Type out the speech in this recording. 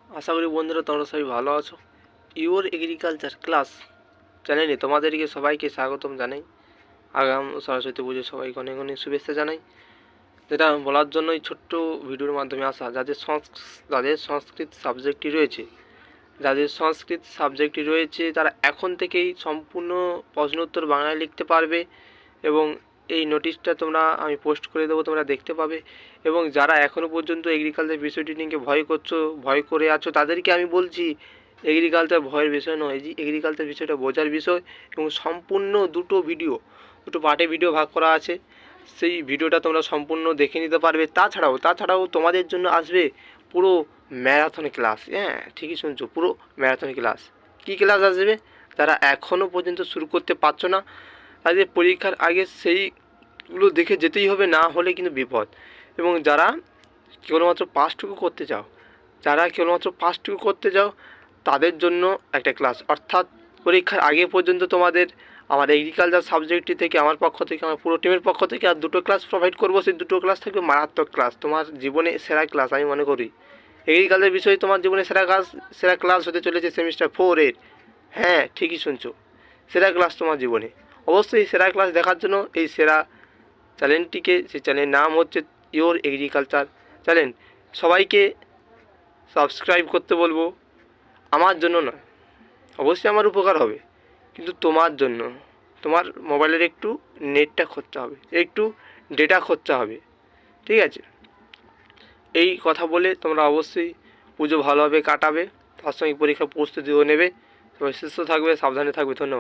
আশা করি বন্ধুরা তোমরা সবাই ভালো আছো। ইওর এগ্রিকালচার ক্লাস চ্যানেলে তোমাদেরকে সবাইকে স্বাগতম জানাই। আগাম সরস্বতী পুজো সবাইকে অনেক অনেক শুভেচ্ছা জানাই। যেটা বলার জন্যই ছোট্ট ভিডিওর মাধ্যমে আসা, যাদের সংস্কৃত সাবজেক্টটি রয়েছে তারা এখন থেকেই সম্পূর্ণ প্রশ্নোত্তর বাংলায় লিখতে পারবে এবং এই নোটিশটা আমি পোস্ট করে দেবো, তোমরা দেখতে পাবে। এবং যারা এখনও পর্যন্ত এগ্রিকালচার বিষয়টি নিয়ে ভয় করে আছো তাদেরকে আমি বলছি, এগ্রিকালচার ভয়ের বিষয় নয়, এগ্রিকালচার বিষয়টা বোঝার বিষয়। এবং সম্পূর্ণ দুটো পার্টে ভিডিও ভাগ করা আছে, সেই ভিডিওটা তোমরা সম্পূর্ণ দেখে নিতে পারবে। তাছাড়াও তোমাদের জন্য আসবে পুরো ম্যারাথন ক্লাস। হ্যাঁ, ঠিকই শুনছো, পুরো ম্যারাথন ক্লাস। কী ক্লাস আসবে? যারা এখনও পর্যন্ত শুরু করতে পারছো না, তাদের পরীক্ষার আগে সেইগুলো দেখে যেতেই হবে, না হলে কিন্তু বিপদ। এবং যারা কেবলমাত্র পাসটুকু করতে চাও তাদের জন্য একটা ক্লাস, অর্থাৎ পরীক্ষার আগে পর্যন্ত তোমাদের আমার এগ্রিকালচার সাবজেক্টটি থেকে আমার পক্ষ থেকে, আমার পুরো টিমের পক্ষ থেকে আর দুটো ক্লাস প্রোভাইড করবো। সেই দুটো ক্লাস থাকবে মারাত্মক ক্লাস, তোমার জীবনে সেরা ক্লাস আমি মনে করি। এগ্রিকালচার বিষয়ে তোমার জীবনে সেরা ক্লাস হতে চলেছে সেমিস্টার 4-এর। হ্যাঁ, ঠিকই শুনছো, সেরা ক্লাস তোমার জীবনে। অবশ্যই সেরা ক্লাস দেখার জন্য এই সেরা সেই চ্যানেলের নাম হচ্ছে ইওর এগ্রিকালচার চ্যানেল। সবাইকে সাবস্ক্রাইব করতে বলবো, আমার জন্য না, অবশ্যই আমার উপকার হবে, কিন্তু তোমার জন্য। তোমার মোবাইলের একটু নেটটা খরচা হবে, একটু ডেটা খরচা হবে, ঠিক আছে? এই কথা বলে তোমরা অবশ্যই পুজো ভালোভাবে কাটাবে, তার সঙ্গে পরীক্ষার প্রস্তুতিও নেবে। সবাই সুস্থ থাকবে, সাবধানে থাকবে। ধন্যবাদ।